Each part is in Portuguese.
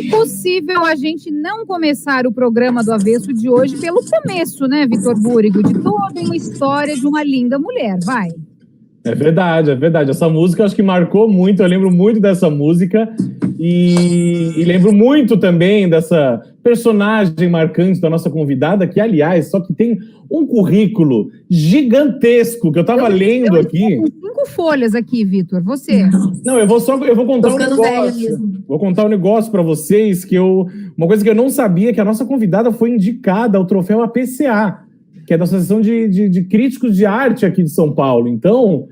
Impossível a gente não começar o programa do Avesso de hoje pelo começo, né, Vitor Búrigo? De toda uma história de uma linda mulher, vai. É verdade, é verdade. Essa música eu acho que marcou muito, eu lembro muito dessa música e lembro muito também dessa personagem marcante da nossa convidada, que, aliás, só que tem um currículo gigantesco que eu tava lendo aqui. Com 5 folhas aqui, Vitor, você. Não, eu vou contar um negócio. Vou contar um negócio para vocês uma coisa que eu não sabia, que a nossa convidada foi indicada ao troféu APCA, que é da Associação de Críticos de Arte aqui de São Paulo. Então,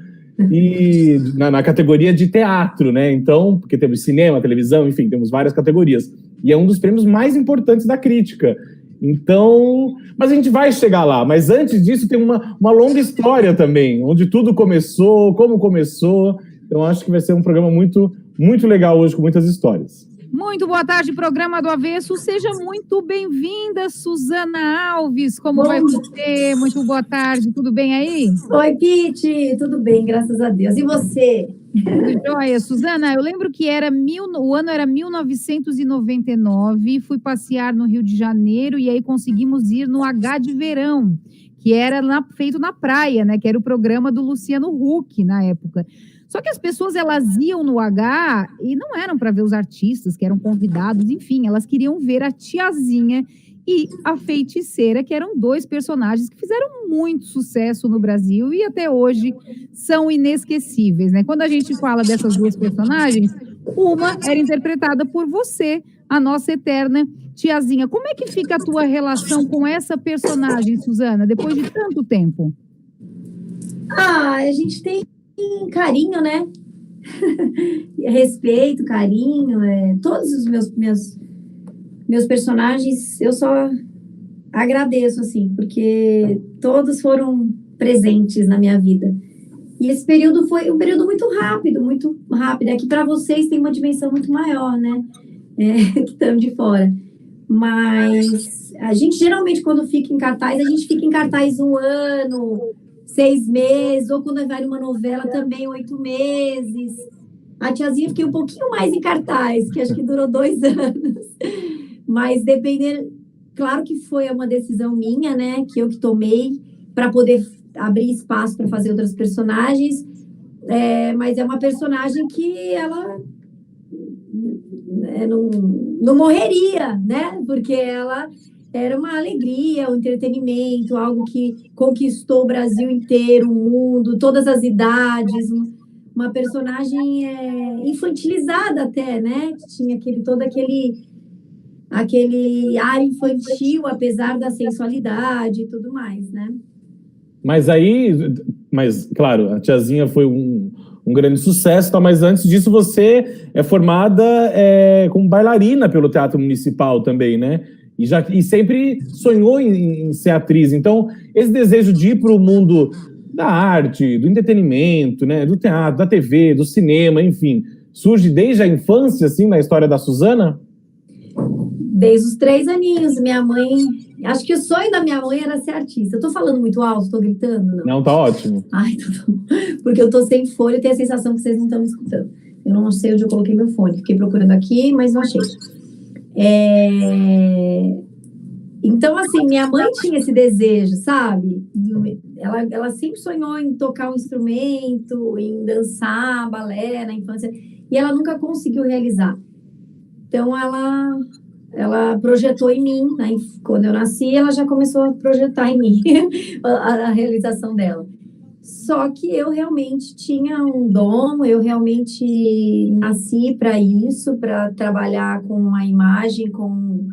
e na categoria de teatro, né? Então, porque temos cinema, televisão, enfim, temos várias categorias. E é um dos prêmios mais importantes da crítica. Então, mas a gente vai chegar lá. Mas antes disso, tem uma longa história também, onde tudo começou, como começou. Então, acho que vai ser um programa muito, muito legal hoje, com muitas histórias. Muito boa tarde, programa do Avesso. Seja muito bem-vinda, Suzana Alves. Como vai você? Muito boa tarde, tudo bem aí? Oi, Piti, tudo bem, graças a Deus. E você? Tudo jóia. Suzana, eu lembro que o ano era 1999, fui passear no Rio de Janeiro e aí conseguimos ir no H de Verão, que era feito na praia, né? Que era o programa do Luciano Huck na época. Só que as pessoas, elas iam no H e não eram para ver os artistas que eram convidados, enfim, elas queriam ver a Tiazinha e a Feiticeira, que eram 2 personagens que fizeram muito sucesso no Brasil e até hoje são inesquecíveis, né? Quando a gente fala dessas 2 personagens, uma era interpretada por você, a nossa eterna Tiazinha. Como é que fica a tua relação com essa personagem, Suzana, depois de tanto tempo? A gente tem carinho, né? Respeito, carinho, todos os meus personagens, eu só agradeço, assim, porque todos foram presentes na minha vida. E esse período foi um período muito rápido, muito rápido. É que para vocês tem uma dimensão muito maior, né? Que estão de fora. Mas a gente, geralmente, quando fica em cartaz, a gente fica em cartaz 1 ano, 6 meses, ou quando vai numa novela também 8 meses. A Tiazinha fiquei um pouquinho mais em cartaz, que acho que durou 2 anos. Mas dependendo, claro que foi uma decisão minha, né, que eu que tomei para poder abrir espaço para fazer outras personagens. Mas é uma personagem que ela não morreria, né? Porque ela era uma alegria, um entretenimento, algo que conquistou o Brasil inteiro, o mundo, todas as idades, uma personagem infantilizada até, né? Tinha todo aquele ar infantil, apesar da sensualidade e tudo mais, né? Mas claro, a Tiazinha foi um grande sucesso, tá? Mas antes disso você é formada como bailarina pelo Teatro Municipal também, né? E sempre sonhou em ser atriz. Então, esse desejo de ir para o mundo da arte, do entretenimento, né, do teatro, da TV, do cinema, enfim, surge desde a infância, assim, na história da Suzana? Desde os 3 aninhos. Minha mãe... Acho que o sonho da minha mãe era ser artista. Eu tô falando muito alto? Tô gritando? Não, tá ótimo. Ai, porque eu tô sem fone e tenho a sensação que vocês não estão me escutando. Eu não sei onde eu coloquei meu fone. Fiquei procurando aqui, mas não achei. Então, assim, minha mãe tinha esse desejo, sabe? Ela sempre sonhou em tocar um instrumento, em dançar balé na infância, e ela nunca conseguiu realizar. Então, ela projetou em mim, né? Quando eu nasci, ela já começou a projetar em mim a realização dela. Só que eu realmente tinha um dom, eu realmente nasci para isso, para trabalhar com a imagem, com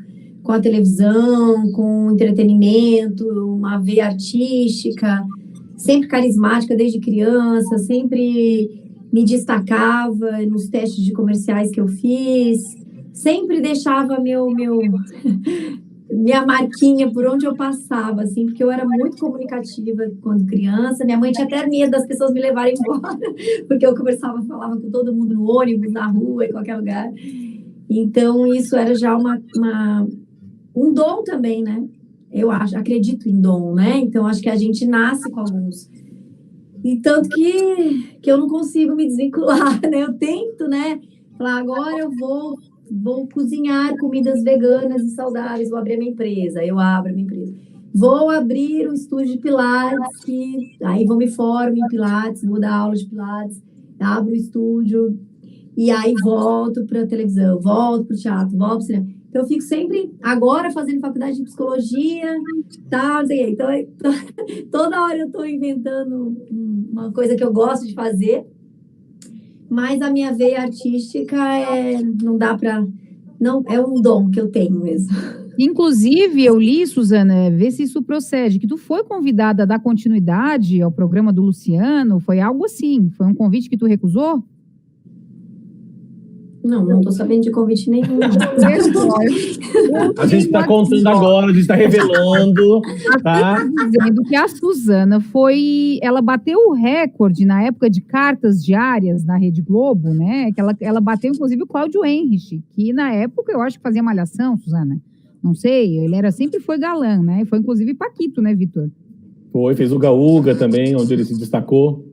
a televisão, com o entretenimento, uma veia artística, sempre carismática desde criança, sempre me destacava nos testes de comerciais que eu fiz, sempre deixava minha marquinha por onde eu passava, assim, porque eu era muito comunicativa quando criança. Minha mãe tinha até medo das pessoas me levarem embora, porque eu falava com todo mundo no ônibus, na rua, em qualquer lugar. Então, isso era já um dom também, né? Eu acredito em dom, né? Então, acho que a gente nasce com alguns. E tanto que eu não consigo me desvincular, né? Eu tento, né? Falar, agora eu vou vou cozinhar comidas veganas e saudáveis, vou abrir a minha empresa, eu abro a minha empresa. Vou abrir um estúdio de Pilates, aí vou me formo em Pilates, vou dar aula de Pilates, abro o estúdio, e aí volto para a televisão, volto para o teatro, volto para o cinema. Então, eu fico sempre, agora, fazendo faculdade de psicologia, tal, não sei o quê. Então, toda hora eu estou inventando uma coisa que eu gosto de fazer, mas a minha veia artística não dá para... Não, é um dom que eu tenho mesmo. Inclusive, eu li, Suzana, vê se isso procede, que tu foi convidada a dar continuidade ao programa do Luciano, foi algo assim, foi um convite que tu recusou? Não estou sabendo de convite nenhum. A gente está contando agora, a gente está revelando. Tá? Dizendo que a Suzana ela bateu o recorde na época de cartas diárias na Rede Globo, né? Que ela bateu, inclusive, o Cláudio Henrich, que na época eu acho que fazia malhação, Suzana. Não sei, ele sempre foi galã, né? Foi, inclusive, Paquito, né, Vitor? Fez o Gaúga também, onde ele se destacou.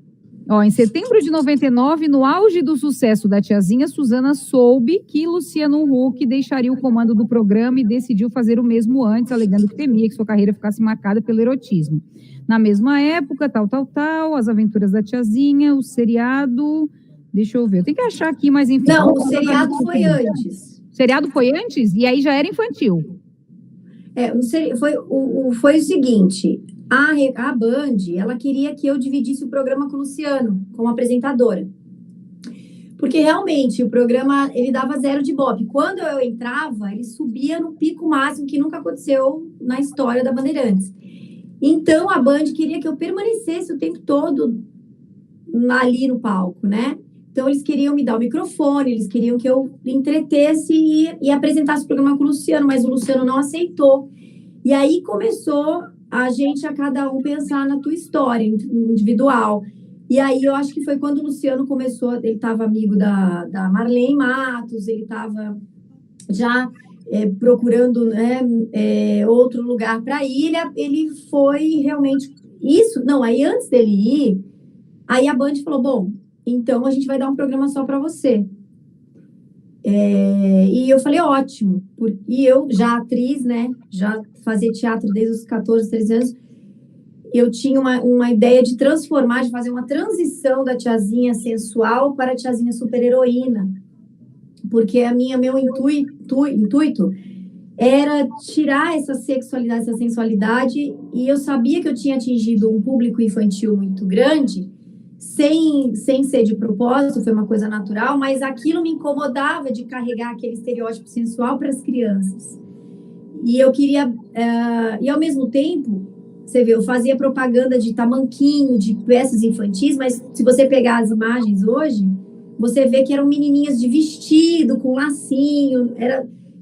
Em setembro de 99, no auge do sucesso da Tiazinha, Suzana soube que Luciano Huck deixaria o comando do programa e decidiu fazer o mesmo antes, alegando que temia que sua carreira ficasse marcada pelo erotismo. Na mesma época, As Aventuras da Tiazinha, o seriado... Deixa eu ver, eu tenho que achar aqui, mas enfim... Não, o seriado foi antes. O seriado foi antes? E aí já era infantil. Foi o seguinte... A Band, ela queria que eu dividisse o programa com o Luciano, como apresentadora. Porque, realmente, o programa, ele dava 0 de Ibope. Quando eu entrava, ele subia no pico máximo, que nunca aconteceu na história da Bandeirantes. Então, a Band queria que eu permanecesse o tempo todo ali no palco, né? Então, eles queriam me dar o microfone, eles queriam que eu entretesse e apresentasse o programa com o Luciano, mas o Luciano não aceitou. E aí começou... a cada um pensar na tua história individual. E aí eu acho que foi quando o Luciano começou, ele estava amigo da Marlene Matos, ele estava já procurando, né, outro lugar para ir, ele foi realmente isso. Não, aí antes dele ir, aí a Band falou, bom, então a gente vai dar um programa só para você. E eu falei, ótimo. E eu, já atriz, né, já fazia teatro desde os 14, 13 anos, eu tinha uma ideia de transformar, de fazer uma transição da tiazinha sensual para a tiazinha super-heroína. Porque meu intuito era tirar essa sexualidade, essa sensualidade, e eu sabia que eu tinha atingido um público infantil muito grande, sem ser de propósito, foi uma coisa natural, mas aquilo me incomodava de carregar aquele estereótipo sensual para as crianças. E eu queria... e, ao mesmo tempo, você vê, eu fazia propaganda de tamanquinho, de peças infantis, mas se você pegar as imagens hoje, você vê que eram menininhas de vestido, com lacinho,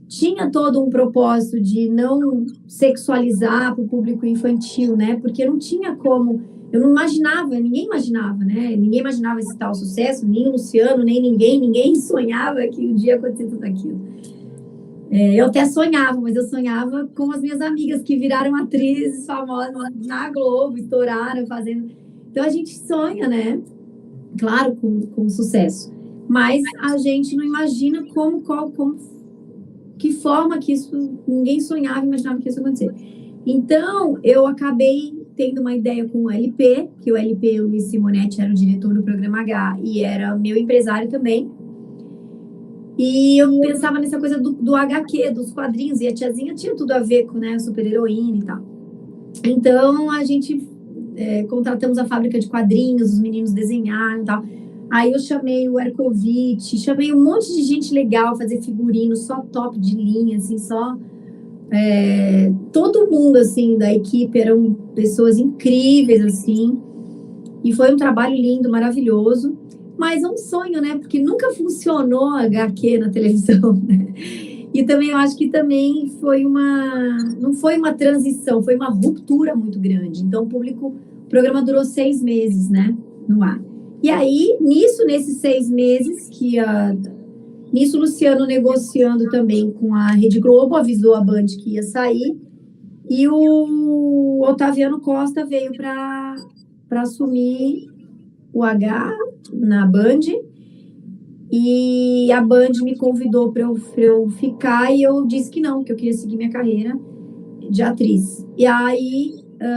tinha todo um propósito de não sexualizar para o público infantil, né? Porque não tinha como... Eu não imaginava, ninguém imaginava, né? Ninguém imaginava esse tal sucesso, nem o Luciano, nem ninguém sonhava que um dia acontecesse tudo aquilo. Eu até sonhava, mas eu sonhava com as minhas amigas que viraram atrizes famosas na Globo, estouraram fazendo... Então, a gente sonha, né? Claro, com sucesso. Mas a gente não imagina que forma que isso... Ninguém sonhava, imaginava que isso ia acontecer. Então, eu acabei tendo uma ideia com o LP, que o LP, o Luiz Simonetti, era o diretor do Programa H e era meu empresário também. E eu pensava nessa coisa do HQ, dos quadrinhos, e a tiazinha tinha tudo a ver com, né, super-heroína e tal. Então, a gente contratamos a fábrica de quadrinhos, os meninos desenharam e tal. Aí eu chamei o Ercovitch, chamei um monte de gente legal, fazer figurino, só top de linha, assim, só... todo mundo, assim, da equipe eram pessoas incríveis, assim, e foi um trabalho lindo, maravilhoso, mas é um sonho, né, porque nunca funcionou HQ na televisão, né? E também eu acho que também não foi uma transição, foi uma ruptura muito grande. Então o programa durou 6 meses, né, no ar. E aí, nesses 6 meses nisso, o Luciano negociando também com a Rede Globo, avisou a Band que ia sair, e o Otaviano Costa veio para assumir o H na Band, E a Band me convidou para eu ficar e eu disse que não, que eu queria seguir minha carreira de atriz. E aí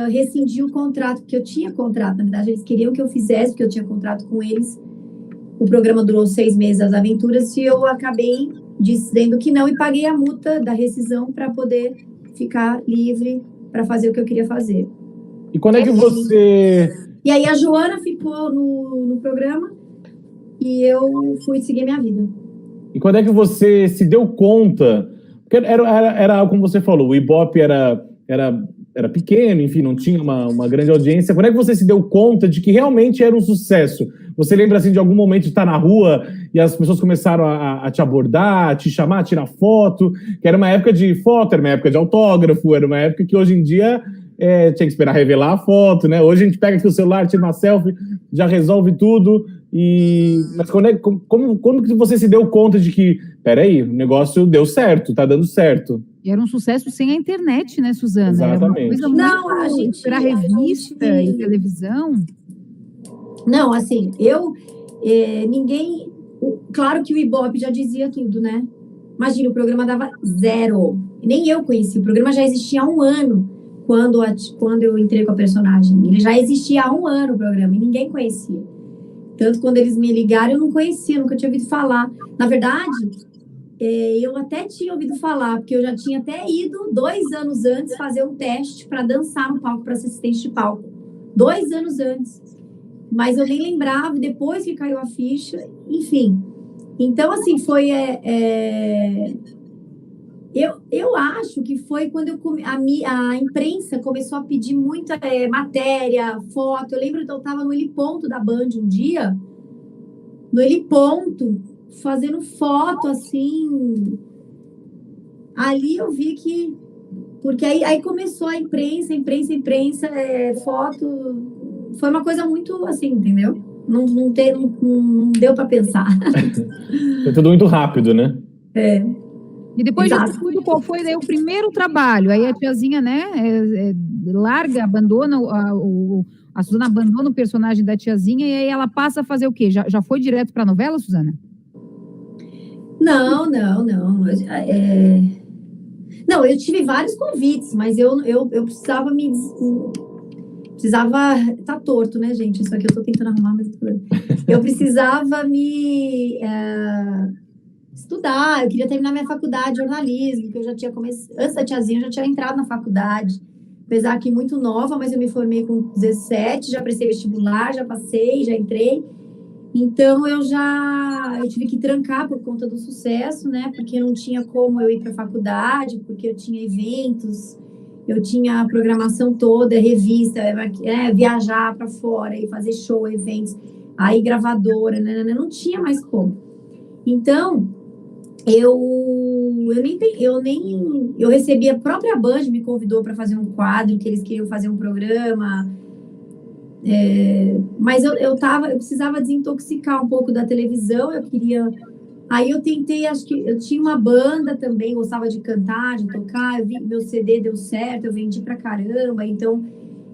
rescindi o contrato, que eu tinha contrato, na verdade eles queriam que eu fizesse, porque eu tinha contrato com eles. O programa durou 6 meses, As Aventuras, e eu acabei dizendo que não e paguei a multa da rescisão para poder ficar livre para fazer o que eu queria fazer. E quando é que você... E aí a Joana ficou no programa e eu fui seguir minha vida. E quando é que você se deu conta? Porque era como você falou, o Ibope era pequeno, enfim, não tinha uma grande audiência. Quando é que você se deu conta de que realmente era um sucesso? Você lembra, assim, de algum momento de estar na rua e as pessoas começaram a te abordar, a te chamar, a tirar foto? Que era uma época de foto, era uma época de autógrafo, era uma época que hoje em dia tinha que esperar revelar a foto, né? Hoje a gente pega aqui o celular, tira uma selfie, já resolve tudo. Mas quando que você se deu conta de que, peraí, o negócio deu certo, tá dando certo? E era um sucesso sem a internet, né, Suzana? Exatamente. Era uma coisa Não, muito a gente... esperar revista e televisão. Não, assim, ninguém... Claro que o Ibope já dizia tudo, né? Imagina, o programa dava 0. Nem eu conhecia. O programa já existia há 1 ano, quando eu entrei com a personagem. Ele já existia há 1 ano, o programa, e ninguém conhecia. Tanto quando eles me ligaram, eu não conhecia, nunca tinha ouvido falar. Na verdade, eu até tinha ouvido falar, porque eu já tinha até ido 2 anos antes fazer um teste para dançar no palco, para ser assistente de palco. 2 anos antes. Mas eu nem lembrava, depois que caiu a ficha, enfim. Então, assim, foi... Eu acho que foi quando a imprensa começou a pedir muita matéria, foto. Eu lembro que eu estava no Heliponto da Band um dia, no Heliponto, fazendo foto, assim. Ali eu vi que... Porque aí começou a imprensa, foto... Foi uma coisa muito assim, entendeu? Não deu para pensar. Foi tudo muito rápido, né? E depois disso tudo, qual foi daí o primeiro trabalho? Aí a tiazinha, né, larga, abandona, a Suzana abandona o personagem da tiazinha e aí ela passa a fazer o quê? Já foi direto para a novela, Suzana? Não. Não, eu tive vários convites, mas eu precisava precisava... Tá torto, né, gente? Isso aqui eu tô tentando arrumar, mas... Eu precisava estudar, eu queria terminar minha faculdade de jornalismo, que eu já tinha começado... Antes da tiazinha, eu já tinha entrado na faculdade. Apesar que muito nova, mas eu me formei com 17, já prestei vestibular, já passei, já entrei. Então, eu tive que trancar por conta do sucesso, né? Porque não tinha como eu ir para a faculdade, porque eu tinha eventos... Eu tinha a programação toda, revista, viajar para fora e fazer show, eventos, aí gravadora, não tinha mais como. Então, eu recebi, a própria Band me convidou para fazer um quadro, que eles queriam fazer um programa, mas eu precisava desintoxicar um pouco da televisão, eu queria... Aí eu tentei, acho que eu tinha uma banda também, gostava de cantar, de tocar, eu vi meu CD deu certo, eu vendi pra caramba, então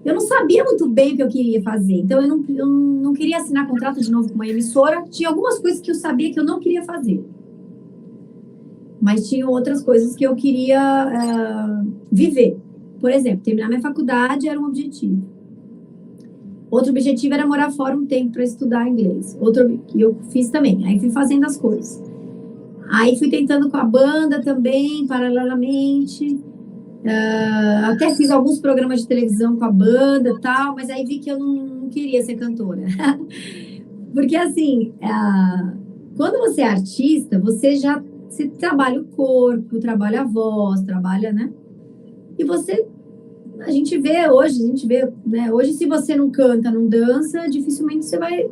eu não sabia muito bem o que eu queria fazer, então eu não queria assinar contrato de novo com uma emissora, tinha algumas coisas que eu sabia que eu não queria fazer, mas tinha outras coisas que eu queria viver. Por exemplo, terminar minha faculdade era um objetivo. Outro objetivo era morar fora um tempo para estudar inglês. Outro que eu fiz também. Aí fui fazendo as coisas. Aí fui tentando com a banda também, paralelamente. Até fiz alguns programas de televisão com a banda e tal, mas aí vi que eu não queria ser cantora. Porque, assim, quando você é artista, você trabalha o corpo, trabalha a voz, trabalha, né? E você... A gente vê, né? Hoje, se você não canta, não dança, dificilmente você vai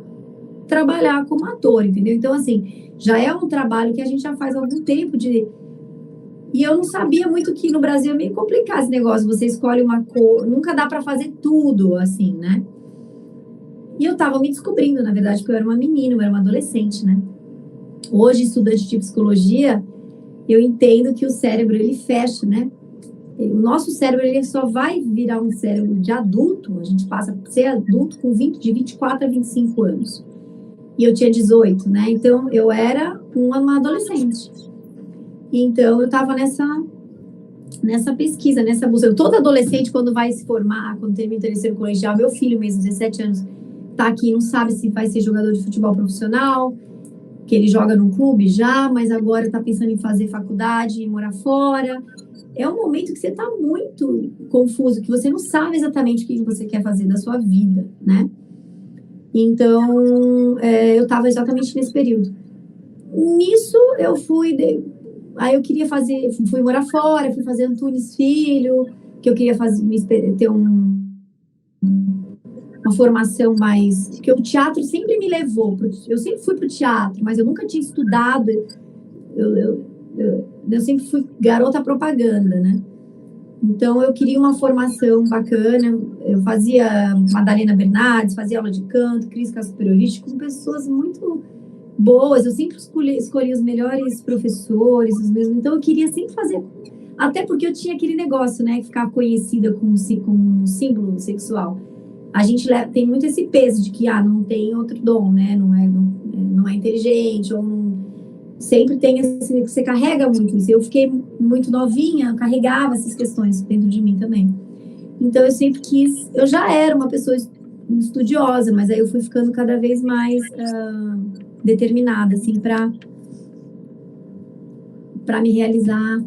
trabalhar como ator, entendeu? Então, assim, já é um trabalho que a gente já faz há algum tempo E eu não sabia muito que no Brasil é meio complicado esse negócio. Você escolhe uma cor, nunca dá para fazer tudo, assim, né? E eu tava me descobrindo, na verdade, porque eu era uma menina, eu era uma adolescente, né? Hoje, estudante de psicologia, eu entendo que o cérebro, ele fecha, né? O nosso cérebro, ele só vai virar um cérebro de adulto, a gente passa a ser adulto com de 24 a 25 anos. e eu tinha 18, né? Então, eu era uma adolescente. Então, eu estava nessa pesquisa, nessa busca. Todo adolescente, quando vai se formar, quando termina o terceiro colegial, meu filho mesmo, 17 anos, tá aqui, não sabe se vai ser jogador de futebol profissional, que ele joga num clube já, mas agora tá pensando em fazer faculdade, morar fora. É um momento que você tá muito confuso, que você não sabe exatamente o que você quer fazer da sua vida, né? Então, eu tava exatamente nesse período. Nisso, eu aí eu queria fui morar fora, fui fazer Antunes Filho, que eu queria ter uma formação mais... Porque o teatro sempre me levou, eu sempre fui pro teatro, mas eu nunca tinha estudado, eu sempre fui garota propaganda, né? Então, eu queria uma formação bacana, eu fazia Madalena Bernardes, fazia aula de canto, crítica superiorista, com pessoas muito boas, eu sempre escolhi os melhores professores, os mesmos, então eu queria sempre fazer, até porque eu tinha aquele negócio, né, ficar conhecida como um símbolo sexual. A gente tem muito esse peso de que, não tem outro dom, né, não é inteligente, ou não, sempre tem você carrega muito isso. Eu fiquei muito novinha, eu carregava essas questões dentro de mim também. Então eu sempre eu já era uma pessoa estudiosa, mas aí eu fui ficando cada vez mais determinada, assim, para me realizar.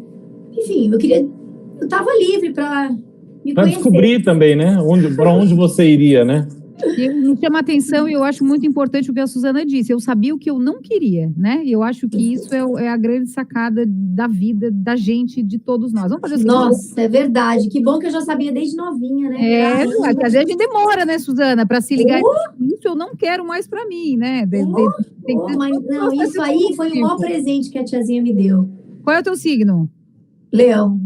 Enfim, eu tava livre para me pra conhecer. Descobrir também, né? Para onde você iria, né? E me chama atenção, e eu acho muito importante o que a Suzana disse. Eu sabia o que eu não queria, né? E eu acho que isso é a grande sacada da vida, da gente, de todos nós. Vamos fazer o seguinte. Nossa, é verdade. Que bom que eu já sabia desde novinha, né? Às vezes a gente demora, né, Suzana, para se ligar. Isso eu não quero mais para mim, né? Mas não, isso aí foi o maior presente que a tiazinha me deu. Qual é o teu signo? Leão.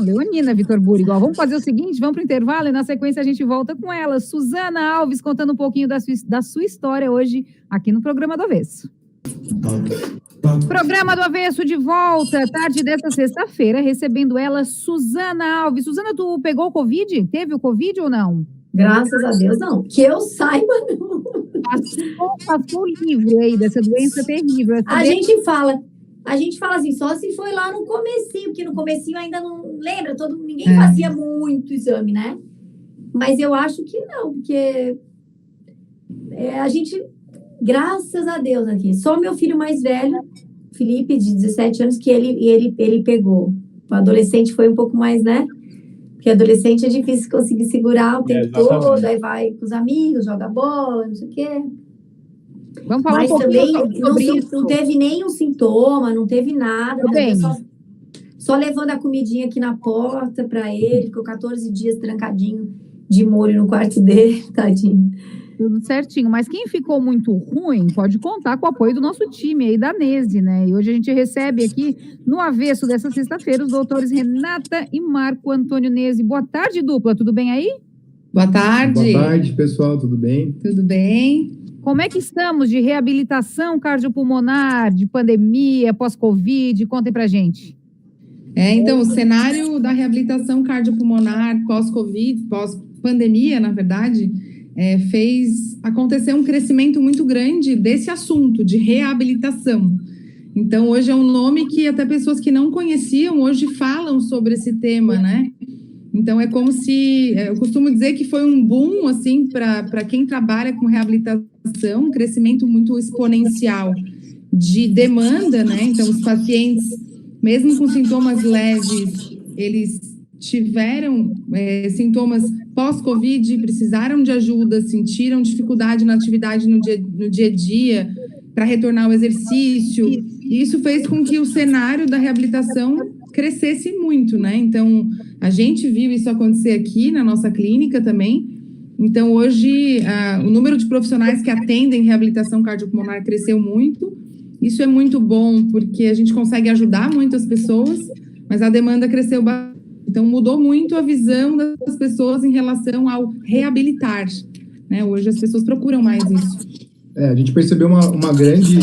Leonina, Vitor Burigo. Vamos fazer o seguinte, vamos para o intervalo e na sequência a gente volta com ela. Suzana Alves contando um pouquinho da sua história hoje aqui no Programa do Avesso. Programa do Avesso de volta, tarde desta sexta-feira, recebendo ela, Suzana Alves. Suzana, tu pegou o Covid? Teve o Covid ou não? Graças a Deus, não. Que eu saiba, não. Passou livre aí dessa doença terrível. A gente fala assim, só se foi lá no comecinho, porque no comecinho ainda não lembra, ninguém fazia muito exame, né? Mas eu acho que não, porque a gente, graças a Deus aqui, só meu filho mais velho, Felipe, de 17 anos, que ele pegou. O adolescente foi um pouco mais, né? Porque adolescente é difícil conseguir segurar o tempo todo, aí vai com os amigos, joga bola, não sei o quê. Vamos falar mas um também sobre não teve nenhum sintoma, não teve nada. Só levando a comidinha aqui na porta para ele, ficou 14 dias trancadinho de molho no quarto dele, tadinho. Tudo certinho, mas quem ficou muito ruim pode contar com o apoio do nosso time aí da Nese, né? E hoje a gente recebe aqui, no avesso dessa sexta-feira, os doutores Renata e Marco Antônio Nese. Boa tarde, dupla, tudo bem aí? Boa tarde. Boa tarde, pessoal, tudo bem? Tudo bem. Como é que estamos de reabilitação cardiopulmonar, de pandemia, pós-Covid? Contem pra gente. Então, o cenário da reabilitação cardiopulmonar pós-Covid, pós-pandemia, na verdade, fez acontecer um crescimento muito grande desse assunto de reabilitação. Então, hoje é um nome que até pessoas que não conheciam hoje falam sobre esse tema, né? Então, é como se... eu costumo dizer que foi um boom, assim, para quem trabalha com reabilitação, um crescimento muito exponencial de demanda, né? Então, os pacientes, mesmo com sintomas leves, eles tiveram sintomas pós-Covid, precisaram de ajuda, sentiram dificuldade na atividade no dia a dia, para retornar ao exercício. E isso fez com que o cenário da reabilitação crescesse muito, né? Então, a gente viu isso acontecer aqui na nossa clínica também. Então, hoje, o número de profissionais que atendem reabilitação cardiopulmonar cresceu muito. Isso é muito bom, porque a gente consegue ajudar muitas pessoas, mas a demanda cresceu bastante. Então, mudou muito a visão das pessoas em relação ao reabilitar, né? Hoje, as pessoas procuram mais isso. A gente percebeu uma grande...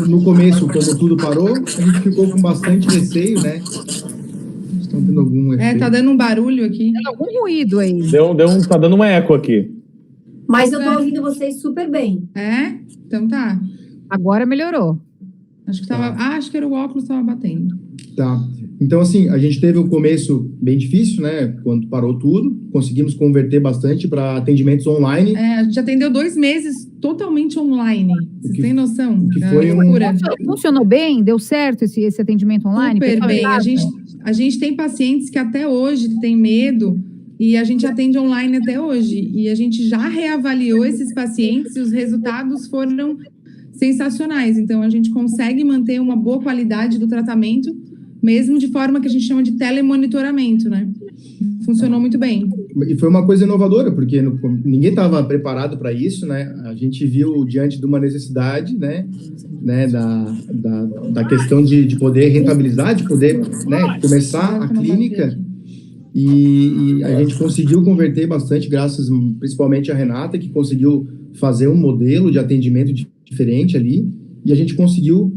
No começo, como tudo parou, a gente ficou com bastante receio, né? Estão tendo algum efeito. Tá dando um barulho aqui. Tem algum ruído aí. Tá dando um eco aqui. Mas eu tô ouvindo vocês super bem. É? Então tá. Agora melhorou. Acho que acho que era o óculos que tava batendo. Tá. Então, assim, a gente teve um começo bem difícil, né? Quando parou tudo, conseguimos converter bastante para atendimentos online. A gente atendeu 2 meses totalmente online. Vocês têm noção? que foi loucura. Funcionou bem? Deu certo esse atendimento online? Super bem. A gente tem pacientes que até hoje têm medo e a gente atende online até hoje. E a gente já reavaliou esses pacientes e os resultados foram sensacionais. Então, a gente consegue manter uma boa qualidade do tratamento, mesmo de forma que a gente chama de telemonitoramento, né? Funcionou muito bem. E foi uma coisa inovadora, porque ninguém estava preparado para isso, né? A gente viu diante de uma necessidade, né, da questão de poder rentabilizar, de poder, né, começar a clínica. E a gente conseguiu converter bastante, graças principalmente a Renata, que conseguiu fazer um modelo de atendimento diferente ali, e a gente conseguiu,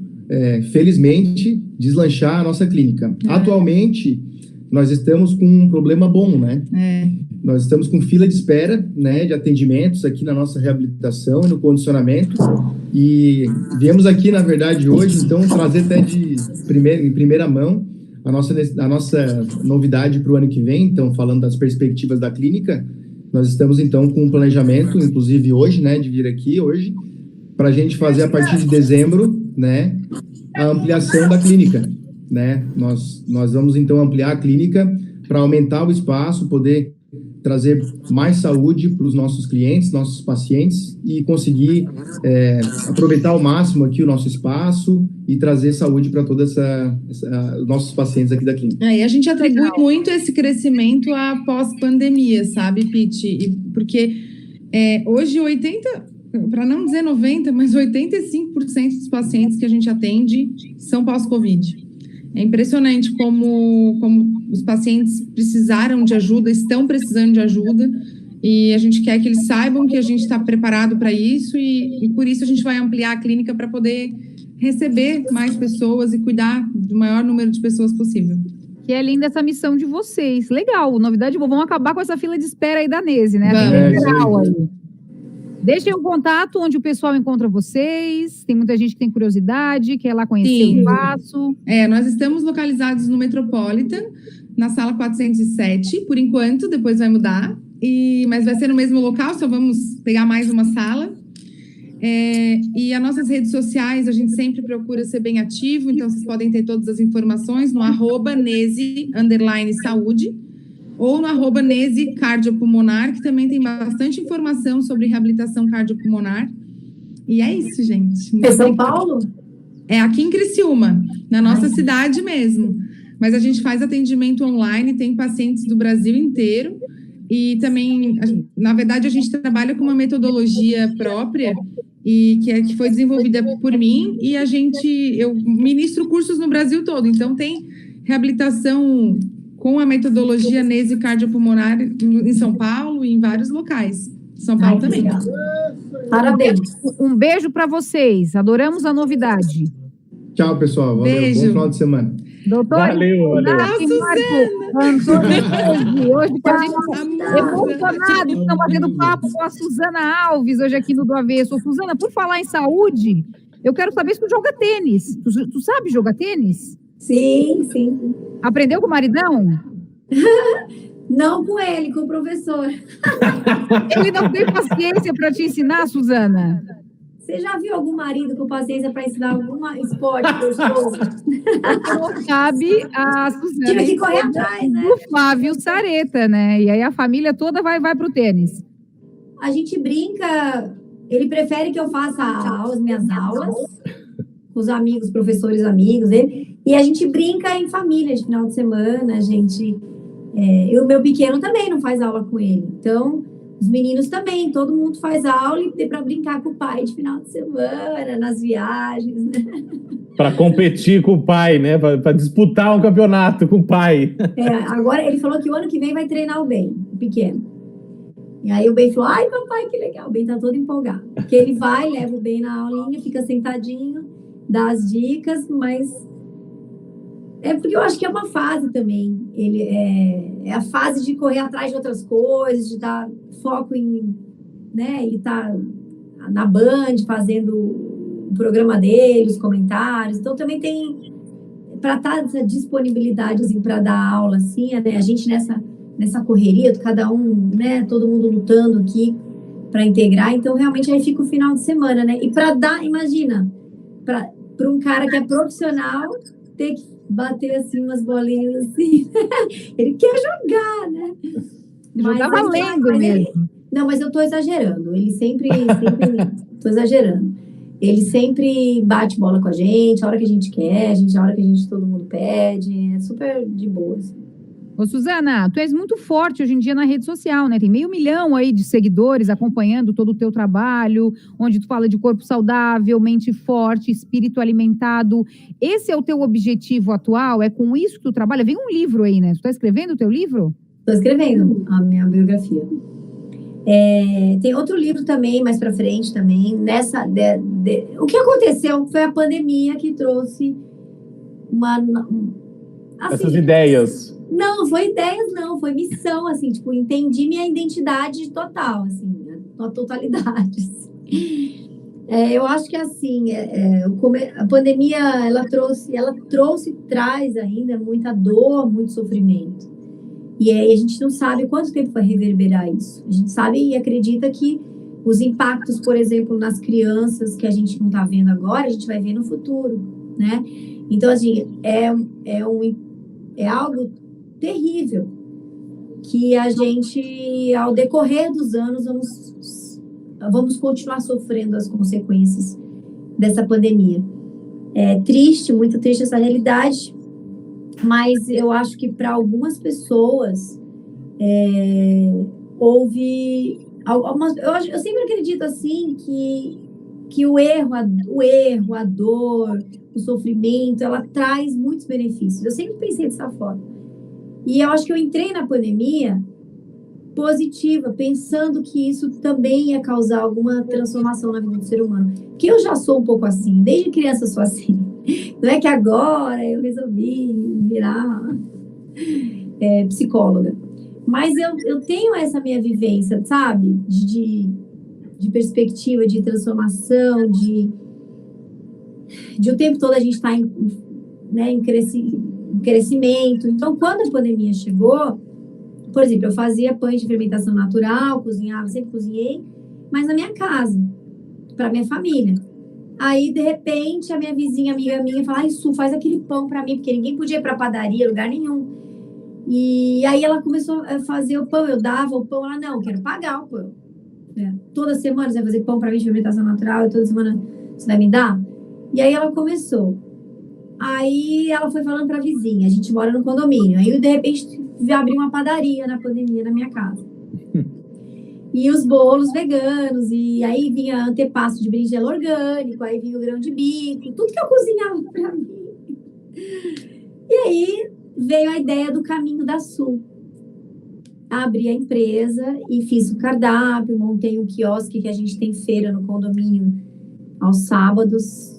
felizmente, deslanchar a nossa clínica. Atualmente, nós estamos com um problema bom, né? Nós estamos com fila de espera, né, de atendimentos aqui na nossa reabilitação e no condicionamento, e viemos aqui, na verdade, hoje, então, trazer até em primeira mão a nossa novidade para o ano que vem. Então, falando das perspectivas da clínica, nós estamos, então, com um planejamento, inclusive hoje, né, de vir aqui hoje, para a gente fazer a partir de dezembro, né, a ampliação da clínica, né? Nós vamos, então, ampliar a clínica para aumentar o espaço, poder trazer mais saúde para os nossos clientes, nossos pacientes, e conseguir aproveitar ao máximo aqui o nosso espaço e trazer saúde para todos os nossos pacientes aqui da clínica. E a gente atribui muito esse crescimento à pós-pandemia, sabe, Pete? Porque hoje para não dizer 90%, mas 85% dos pacientes que a gente atende são pós-Covid. É impressionante como os pacientes precisaram de ajuda, estão precisando de ajuda, e a gente quer que eles saibam que a gente está preparado para isso, e por isso a gente vai ampliar a clínica para poder receber mais pessoas e cuidar do maior número de pessoas possível. Que é linda essa missão de vocês. Legal, novidade, vamos acabar com essa fila de espera aí da Nese, né? Deixem o contato onde o pessoal encontra vocês. Tem muita gente que tem curiosidade, quer lá conhecer o espaço. Nós estamos localizados no Metropolitan, na sala 407, por enquanto, depois vai mudar. Mas vai ser no mesmo local, só vamos pegar mais uma sala. E as nossas redes sociais, a gente sempre procura ser bem ativo, então vocês podem ter todas as informações no @nese_saúde. Ou no @Nese Cardiopulmonar, que também tem bastante informação sobre reabilitação cardiopulmonar. E é isso, gente. É São Paulo? É aqui em Criciúma, na nossa cidade mesmo. Mas a gente faz atendimento online, tem pacientes do Brasil inteiro. E também, na verdade, a gente trabalha com uma metodologia própria, e que foi desenvolvida por mim, e eu ministro cursos no Brasil todo. Então, tem reabilitação com a metodologia Nese Cardiopulmonar em São Paulo e em vários locais. São Paulo também. Legal. Parabéns. Um beijo para vocês. Adoramos a novidade. Tchau, pessoal. Valeu. Beijo. Bom final de semana. Doutor, valeu. Hoje com a gente emocionados, estamos fazendo papo com a Suzana Alves, hoje aqui no Do Avesso. Suzana, por falar em saúde, eu quero saber se tu joga tênis. Tu sabe jogar tênis? Sim. Aprendeu com o maridão? Não com ele, com o professor. Ele não tem paciência para te ensinar, Suzana? Você já viu algum marido com paciência para ensinar algum esporte que eu sou? Não sabe, a Suzana. Tive que correr atrás, né? O Flávio Sareta, né? E aí a família toda vai pro tênis. A gente brinca, ele prefere que eu faça as minhas aulas com os amigos, professores amigos dele, e a gente brinca em família de final de semana, e o meu pequeno também não faz aula com ele. Então, os meninos também, todo mundo faz aula e tem para brincar com o pai de final de semana, nas viagens, né? Para competir com o pai, né? Para disputar um campeonato com o pai. Agora ele falou que o ano que vem vai treinar o Ben, o pequeno. E aí o Ben falou, ai papai, que legal, o Ben tá todo empolgado. Porque ele vai, leva o Ben na aulinha, fica sentadinho, dá as dicas, mas porque eu acho que é uma fase também. Ele é a fase de correr atrás de outras coisas, de dar foco em né, ele tá na Band fazendo o programa dele, os comentários, então também tem, para estar essa disponibilidade, assim, para dar aula, assim, né, a gente nessa correria, cada um, né, todo mundo lutando aqui para integrar, então realmente aí fica o final de semana, né, e para dar, imagina, para um cara que é profissional ter que bater, assim, umas bolinhas, assim, ele quer jogar, né. Jogar valendo mesmo. Não, mas eu estou exagerando. Ele sempre estou exagerando. Ele sempre bate bola com a gente, a hora que a gente quer, a hora que todo mundo pede. É super de boa. Assim. Ô, Suzana, tu és muito forte hoje em dia na rede social, né? Tem 500 mil aí de seguidores acompanhando todo o teu trabalho, onde tu fala de corpo saudável, mente forte, espírito alimentado. Esse é o teu objetivo atual? É com isso que tu trabalha? Vem um livro aí, né? Tu tá escrevendo o teu livro? Estou escrevendo a minha biografia. Tem outro livro também, mais para frente também. O que aconteceu foi a pandemia que trouxe assim, essas ideias. Não, foi ideias, não, foi missão, assim, tipo, entendi minha identidade total, assim, a totalidade. Assim. Eu acho que, assim, a pandemia, ela trouxe e traz ainda muita dor, muito sofrimento. E aí a gente não sabe quanto tempo vai reverberar isso. A gente sabe e acredita que os impactos, por exemplo, nas crianças que a gente não está vendo agora, a gente vai ver no futuro, né? Então, assim, é algo terrível que a gente, ao decorrer dos anos, vamos continuar sofrendo as consequências dessa pandemia. É triste, muito triste essa realidade, mas eu acho que para algumas pessoas houve algumas. Eu sempre acredito assim que o erro, a dor, o sofrimento, ela traz muitos benefícios. Eu sempre pensei dessa forma. E eu acho que eu entrei na pandemia positiva, pensando que isso também ia causar alguma transformação na vida do ser humano. Porque eu já sou um pouco assim, desde criança eu sou assim. Não é que agora eu resolvi virar psicóloga. Mas eu tenho essa minha vivência, sabe? De perspectiva, de transformação, de o tempo todo a gente está em crescimento. Então, quando a pandemia chegou, por exemplo, eu fazia pães de fermentação natural, cozinhava, sempre cozinhei, mas na minha casa, para minha família. Aí, de repente, a minha vizinha, amiga minha, fala: ai, Su, faz aquele pão para mim, porque ninguém podia ir para padaria, lugar nenhum. E aí ela começou a fazer o pão, eu dava o pão, ela: não, eu quero pagar o pão. Toda semana você vai fazer pão para mim de fermentação natural, e toda semana você vai me dar? E aí ela começou. Aí ela foi falando para a vizinha, a gente mora no condomínio. Aí, de repente, abriu uma padaria na pandemia na minha casa. E os bolos veganos, e aí vinha antepasto de berinjela orgânico, aí vinha o grão de bico, tudo que eu cozinhava para mim. E aí veio a ideia do Caminho da Su. Abri a empresa e fiz o cardápio, montei um quiosque que a gente tem feira no condomínio aos sábados.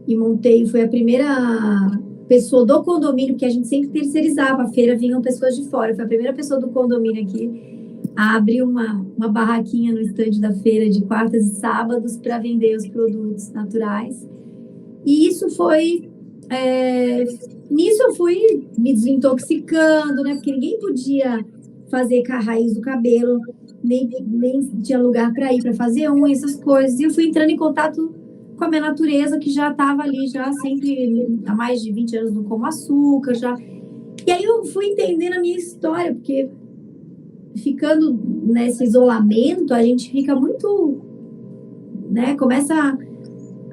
E foi a primeira pessoa do condomínio, porque a gente sempre terceirizava, a feira vinham pessoas de fora. Foi a primeira pessoa do condomínio aqui a abrir uma barraquinha no estande da feira de quartas e sábados para vender os produtos naturais. E isso foi... nisso eu fui me desintoxicando, né? Porque ninguém podia fazer com a raiz do cabelo, nem tinha lugar para ir para fazer unha, essas coisas. E eu fui entrando em contato com a minha natureza, que já estava ali, já sempre, há mais de 20 anos não como açúcar, já. E aí eu fui entendendo a minha história, porque ficando nesse isolamento, a gente fica muito, né, começa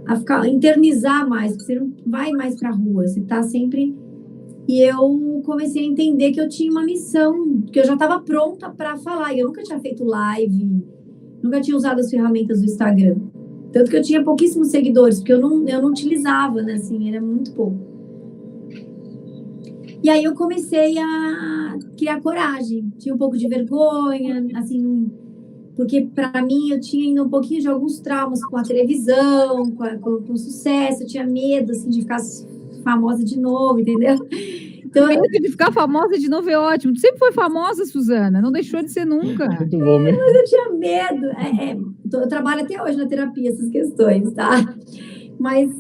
a internizar mais, você não vai mais para a rua, você está sempre... E eu comecei a entender que eu tinha uma missão, que eu já estava pronta para falar, e eu nunca tinha feito live, nunca tinha usado as ferramentas do Instagram. Tanto que eu tinha pouquíssimos seguidores, porque eu não utilizava, né? Assim, era muito pouco. E aí eu comecei a criar coragem. Tinha um pouco de vergonha, assim, porque para mim eu tinha ainda um pouquinho de alguns traumas com a televisão, com sucesso. Eu tinha medo, assim, de ficar famosa de novo, entendeu? Então, medo de ficar famosa de novo é ótimo. Tu sempre foi famosa, Suzana, não deixou de ser nunca. Muito bom mesmo. Mas eu tinha medo. Eu trabalho até hoje na terapia, essas questões, tá? Mas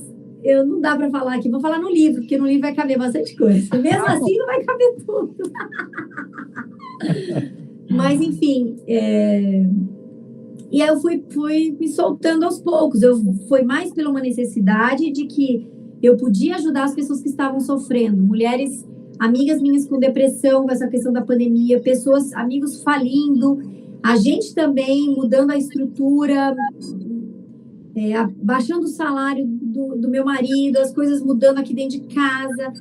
eu não dá para falar aqui. Vou falar no livro, porque no livro vai caber bastante coisa. Mesmo assim, não vai caber tudo. Mas, enfim... E aí eu fui me soltando aos poucos. Foi mais pela uma necessidade de que eu podia ajudar as pessoas que estavam sofrendo. Mulheres, amigas minhas com depressão, com essa questão da pandemia, amigos falindo, a gente também mudando a estrutura, baixando o salário do meu marido, as coisas mudando aqui dentro de casa.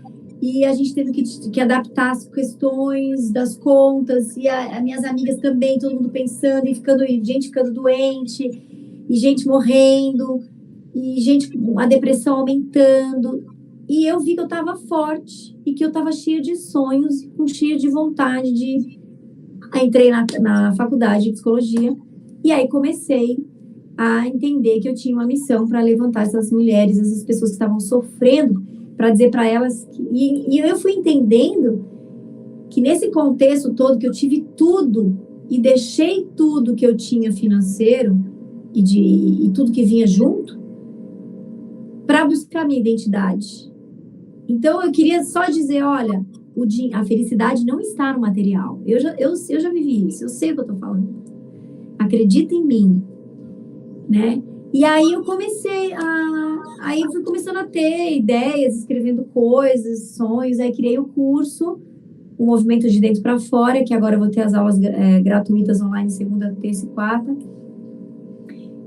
E a gente teve que adaptar as questões das contas, e as minhas amigas também, todo mundo pensando, e gente ficando doente, e gente morrendo, e a depressão aumentando. E eu vi que eu estava forte, e que eu estava cheia de sonhos, cheia de vontade de... Aí entrei na faculdade de psicologia, e aí comecei a entender que eu tinha uma missão para levantar essas mulheres, essas pessoas que estavam sofrendo, para dizer para elas... E eu fui entendendo que nesse contexto todo, que eu tive tudo e deixei tudo que eu tinha financeiro e tudo que vinha junto para buscar minha identidade. Então, eu queria só dizer, olha, a felicidade não está no material. Eu já vivi isso, eu sei o que eu estou falando. Acredita em mim, né? E aí eu Aí eu fui começando a ter ideias, escrevendo coisas, sonhos. Aí criei o curso, o Movimento de Dentro para Fora, que agora eu vou ter as aulas gratuitas online, segunda, terça e quarta.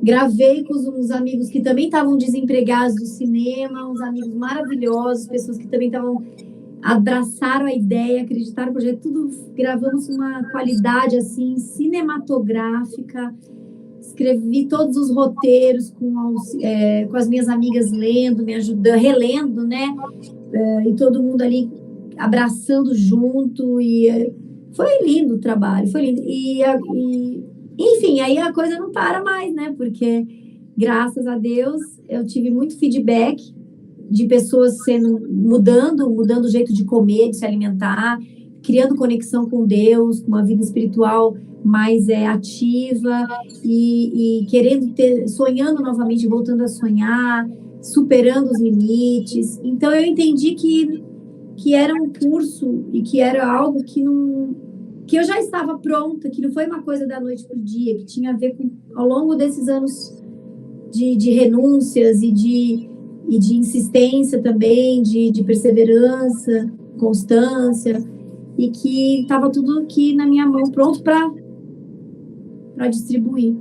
Gravei com uns amigos que também estavam desempregados do cinema, uns amigos maravilhosos, pessoas que também abraçaram a ideia, acreditaram no projeto, tudo gravamos uma qualidade assim cinematográfica. Escrevi todos os roteiros com as minhas amigas lendo, me ajudando, relendo, né? E todo mundo ali abraçando junto. E foi lindo o trabalho, foi lindo. Enfim, aí a coisa não para mais, né? Porque, graças a Deus, eu tive muito feedback de pessoas mudando o jeito de comer, de se alimentar, criando conexão com Deus, com uma vida espiritual mais ativa e sonhando novamente, voltando a sonhar, superando os limites. Então, eu entendi que era um curso e que era algo que eu já estava pronta, que não foi uma coisa da noite para o dia, que tinha a ver com, ao longo desses anos de renúncias e de insistência também, de perseverança, constância, e que estava tudo aqui na minha mão, pronto para distribuir.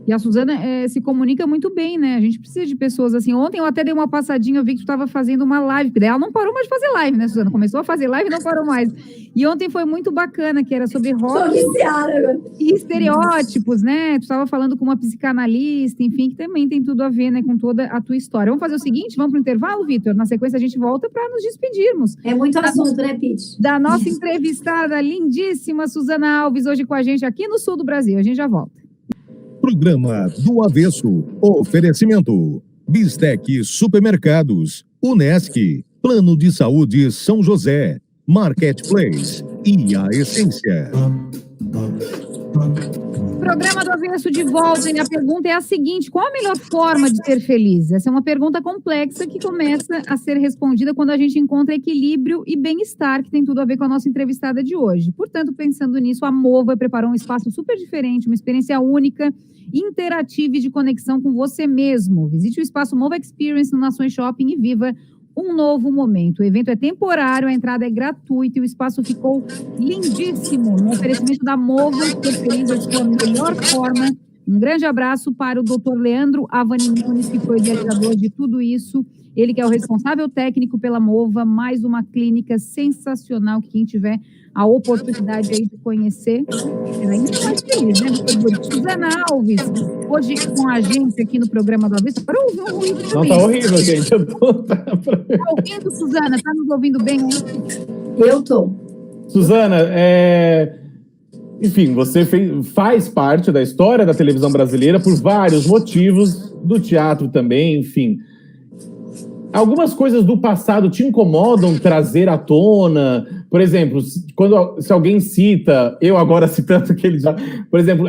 E a Suzana se comunica muito bem, né? A gente precisa de pessoas assim. Ontem eu até dei uma passadinha, eu vi que tu estava fazendo uma live, porque ela não parou mais de fazer live, né, Suzana? Começou a fazer live e não parou mais. E ontem foi muito bacana, que era sobre rock e estereótipos, né? Tu estava falando com uma psicanalista, enfim, que também tem tudo a ver, né, com toda a tua história. Vamos fazer o seguinte, vamos para o intervalo, Vitor? Na sequência a gente volta para nos despedirmos. É muito assunto, né, Pete? Da nossa entrevistada lindíssima, Suzana Alves, hoje com a gente aqui no sul do Brasil. A gente já volta. Programa do Avesso. Oferecimento: Bistec Supermercados, Unesc, Plano de Saúde São José, Marketplace e a Essência. Programa do Avesso de volta, e a pergunta é a seguinte: qual a melhor forma de ser feliz? Essa é uma pergunta complexa que começa a ser respondida quando a gente encontra equilíbrio e bem-estar, que tem tudo a ver com a nossa entrevistada de hoje. Portanto, pensando nisso, a Mova preparou um espaço super diferente, uma experiência única, interativa e de conexão com você mesmo. Visite o espaço Mova Experience no Nações Shopping e viva um novo momento. O evento é temporário, a entrada é gratuita e o espaço ficou lindíssimo. No oferecimento da Mova, ser feliz da sua melhor forma. Um grande abraço para o Dr. Leandro Avani Nunes, que foi o idealizador de tudo isso. Ele que é o responsável técnico pela Mova, mais uma clínica sensacional que quem tiver a oportunidade aí de conhecer, será ainda mais feliz, né? Suzana Alves, hoje com a gente aqui no programa do Avesso. Para ouvir um ruído também. Não, tá horrível, gente. Tá ouvindo, Suzana? Tá nos ouvindo bem? Eu tô. Suzana, enfim, você faz parte da história da televisão brasileira por vários motivos, do teatro também, enfim. algumas coisas do passado te incomodam trazer à tona? Por exemplo, se alguém cita, eu agora citando aquele já, por exemplo,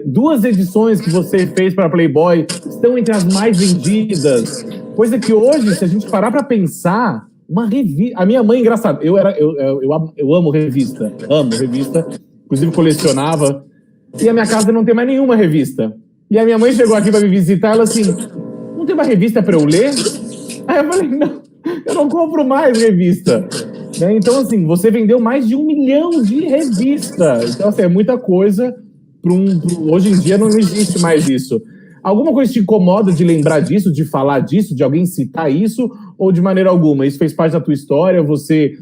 2 edições que você fez para Playboy estão entre as mais vendidas, coisa que hoje, se a gente parar para pensar, uma revista... A minha mãe, engraçado, eu amo revista, inclusive colecionava, e a minha casa não tem mais nenhuma revista. E a minha mãe chegou aqui para me visitar, ela assim, não tem uma revista para eu ler? Aí eu falei, não, eu não compro mais revista. Né? Então, assim, você vendeu mais de 1 milhão de revistas. Então, assim, é muita coisa. Hoje em dia não existe mais isso. Alguma coisa te incomoda de lembrar disso, de falar disso, de alguém citar isso, ou de maneira alguma? Isso fez parte da tua história, você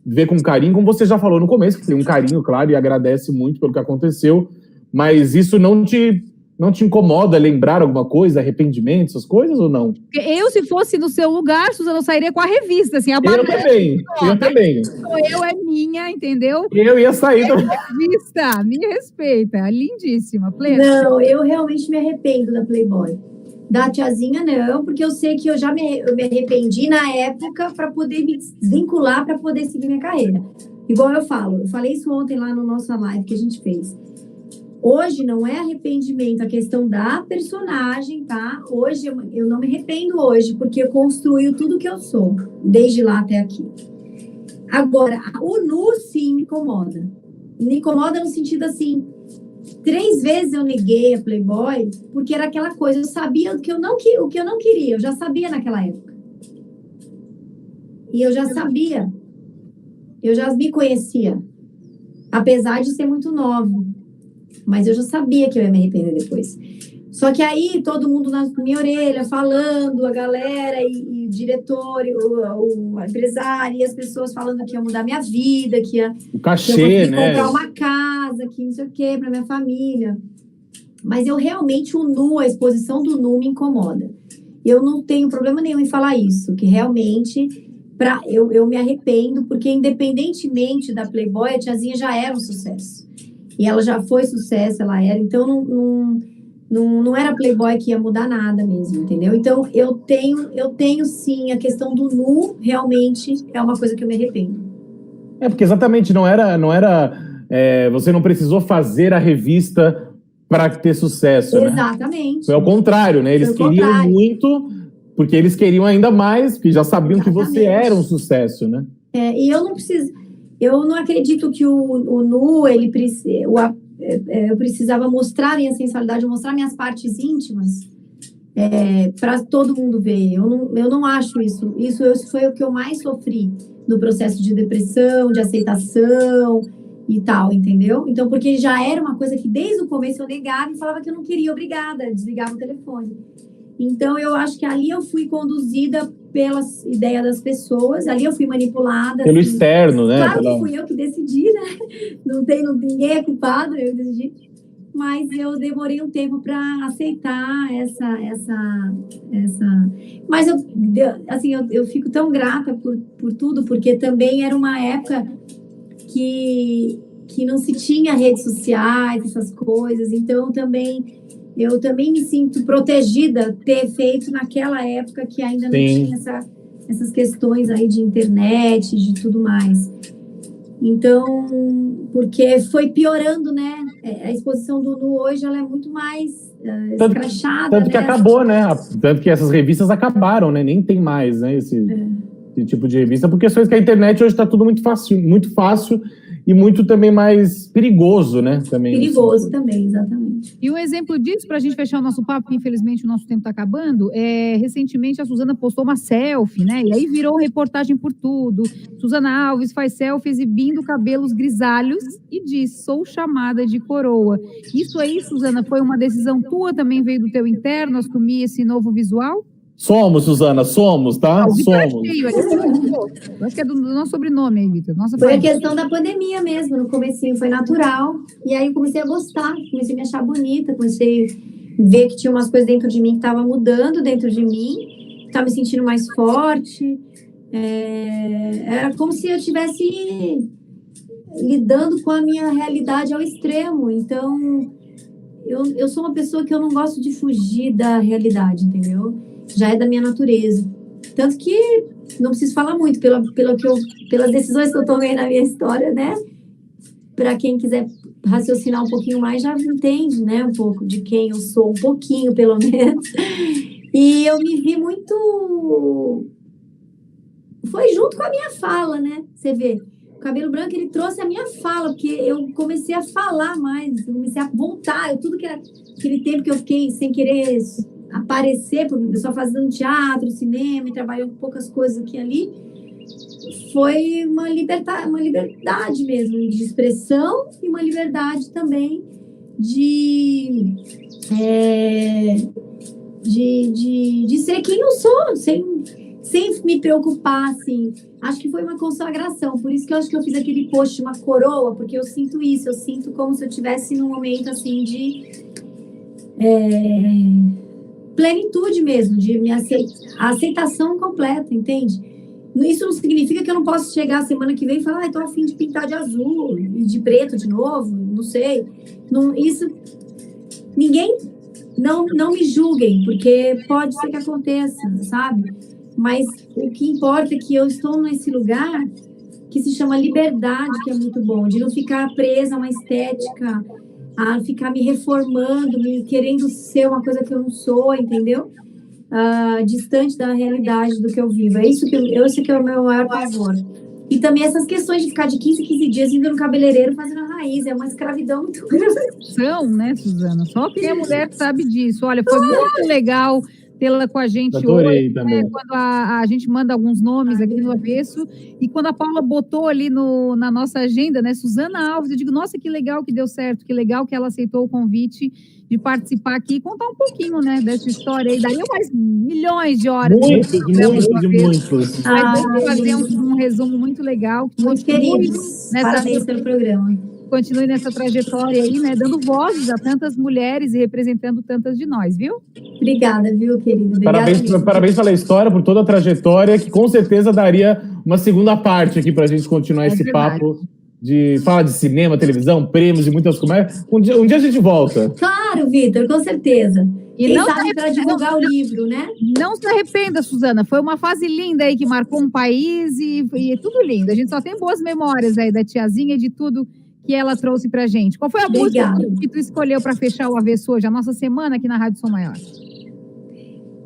vê com carinho, como você já falou no começo, que tem um carinho, claro, e agradece muito pelo que aconteceu, mas isso não te incomoda lembrar alguma coisa, arrependimento, essas coisas, ou não? Eu, se fosse no seu lugar, Suzana, eu sairia com a revista, assim, a Eu também. Eu é minha, entendeu? Eu ia sair também. Revista, me respeita, lindíssima, plena. Não, eu realmente me arrependo da Playboy. Da tiazinha, não, porque eu sei que eu me arrependi na época para poder me desvincular, para poder seguir minha carreira. Igual eu falei isso ontem lá no nossa live que a gente fez. Hoje não é arrependimento, a questão da personagem, tá? Hoje eu não me arrependo hoje, porque eu construí tudo que eu sou, desde lá até aqui. Agora, o nu sim me incomoda. Me incomoda no sentido assim, 3 vezes eu neguei a Playboy, porque era aquela coisa, eu sabia o que eu não queria, eu já sabia naquela época. E eu já sabia, eu já me conhecia, apesar de ser muito nova. Mas eu já sabia que eu ia me arrepender depois. Só que aí, todo mundo na minha orelha, falando, a galera e o diretor, o empresário, e as pessoas falando que ia mudar minha vida, que ia comprar uma casa, que não sei o quê, para minha família. Mas eu realmente, a exposição do nu me incomoda. Eu não tenho problema nenhum em falar isso, que realmente eu me arrependo, porque independentemente da Playboy, a tiazinha já era um sucesso. E ela já foi sucesso, ela era. Então, não era Playboy que ia mudar nada mesmo, entendeu? Então, eu tenho sim, a questão do nu, realmente, é uma coisa que eu me arrependo. Porque exatamente, não era você não precisou fazer a revista para ter sucesso, né? Exatamente. Foi ao contrário, né? Eles queriam muito, porque eles queriam ainda mais, porque já sabiam que você era um sucesso, né? E eu não preciso... Eu não acredito que o nu, eu precisava mostrar minha sensualidade, mostrar minhas partes íntimas para todo mundo ver. Eu não acho isso. Isso foi o que eu mais sofri no processo de depressão, de aceitação e tal, entendeu? Então, porque já era uma coisa que desde o começo eu negava e falava que eu não queria, obrigada, desligava o telefone. Então, eu acho que ali eu fui conduzida pelas ideias das pessoas, ali eu fui manipulada. Pelo externo, né? Claro que fui eu que decidi, né? Ninguém é culpado, eu decidi. Mas eu demorei um tempo para aceitar essa... Mas eu fico tão grata por tudo, porque também era uma época que não se tinha redes sociais, essas coisas, então eu também me sinto protegida ter feito naquela época que ainda não tinha essas questões aí de internet, de tudo mais. Então, porque foi piorando, né? A exposição do nu hoje, ela é muito mais escrachada. Tanto que acabou, né? Tanto que essas revistas acabaram, né? Nem tem mais, né? Esse tipo de revista, por questões que a internet hoje está tudo muito fácil e muito também mais perigoso, né? Perigoso também, exatamente. E um exemplo disso, para a gente fechar o nosso papo, que infelizmente o nosso tempo está acabando, recentemente a Suzana postou uma selfie, né? E aí virou reportagem por tudo. Suzana Alves faz selfie exibindo cabelos grisalhos e diz, sou chamada de coroa. Isso aí, Suzana, foi uma decisão tua, também veio do teu interno, assumir esse novo visual? Somos, Suzana, somos, tá? Somos. Eu acho que é do nosso sobrenome aí, Vitor. Foi a questão da pandemia mesmo, no comecinho foi natural, e aí eu comecei a gostar, comecei a me achar bonita, comecei a ver que tinha umas coisas dentro de mim que estavam mudando dentro de mim, estava me sentindo mais forte, era como se eu estivesse lidando com a minha realidade ao extremo, então eu sou uma pessoa que eu não gosto de fugir da realidade, entendeu? Já é da minha natureza. Tanto que não preciso falar muito pelas decisões que eu tomei na minha história, né? Para quem quiser raciocinar um pouquinho mais, já entende, né? Um pouco de quem eu sou, um pouquinho, pelo menos. E eu me vi muito... Foi junto com a minha fala, né? Você vê, o cabelo branco, ele trouxe a minha fala, porque eu comecei a falar mais, eu comecei a voltar, tudo que era aquele tempo que eu fiquei sem querer aparecer, porque eu só fazendo teatro, cinema, e trabalhando com poucas coisas aqui e ali, foi uma liberdade mesmo, de expressão, e uma liberdade também de ser quem eu sou, sem me preocupar, assim. Acho que foi uma consagração, por isso que eu acho que eu fiz aquele post de uma coroa, porque eu sinto isso, eu sinto como se eu estivesse num momento, assim, de plenitude mesmo, de aceitação completa, entende? Isso não significa que eu não posso chegar a semana que vem e falar, tô a fim de pintar de azul e de preto de novo, não sei. Não, isso, ninguém, não me julguem, porque pode ser que aconteça, sabe? Mas o que importa é que eu estou nesse lugar que se chama liberdade, que é muito bom, de não ficar presa a uma estética, a ficar me reformando, querendo ser uma coisa que eu não sou, entendeu? Distante da realidade do que eu vivo. É isso que eu sei que é o meu maior pavor. E também essas questões de ficar de 15 em 15 dias indo no cabeleireiro fazendo a raiz, é uma escravidão muito grande. São, né, Suzana? Só quem é mulher sabe disso. Olha, foi muito legal tê-la com a gente Adorei hoje, também. né? Quando a gente manda alguns nomes aqui no avesso, e quando a Paula botou ali na nossa agenda, né, Suzana Alves, eu digo, nossa, que legal que deu certo, que legal que ela aceitou o convite de participar aqui e contar um pouquinho, né, dessa história aí. Daria mais milhões de horas. Muitos. Mas vamos fazer um resumo muito legal. Muito queridos. Parabéns pelo programa. Continue nessa trajetória aí, né, dando vozes a tantas mulheres e representando tantas de nós, viu? Obrigada, viu, querido? Parabéns pela história, por toda a trajetória, que com certeza daria uma segunda parte aqui para a gente continuar esse papo de falar de cinema, televisão, prêmios e muitas coisas. Um dia a gente volta. Claro, Vitor, com certeza. E quem não sabe para divulgar o livro, né? Não se arrependa, Suzana. Foi uma fase linda aí que marcou um país e é tudo lindo. A gente só tem boas memórias aí da tiazinha e de tudo que ela trouxe pra gente. Qual foi a música que tu escolheu para fechar o avesso hoje, a nossa semana aqui na Rádio Som Maior?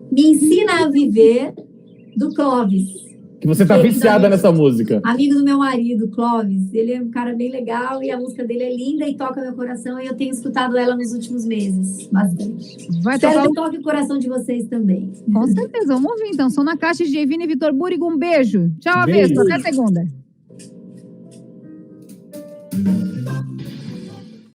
Me Ensina a Viver, do Clóvis. Que você tá viciada nessa música. Amigo do meu marido, Clóvis. Ele é um cara bem legal e a música dele é linda e toca meu coração, e eu tenho escutado ela nos últimos meses, bastante. Espero que toque o coração de vocês também. Com certeza, vamos ouvir então. São na Caixa de Evine e Vitor Búrigo. Um beijo. Tchau, avesso. Até segunda.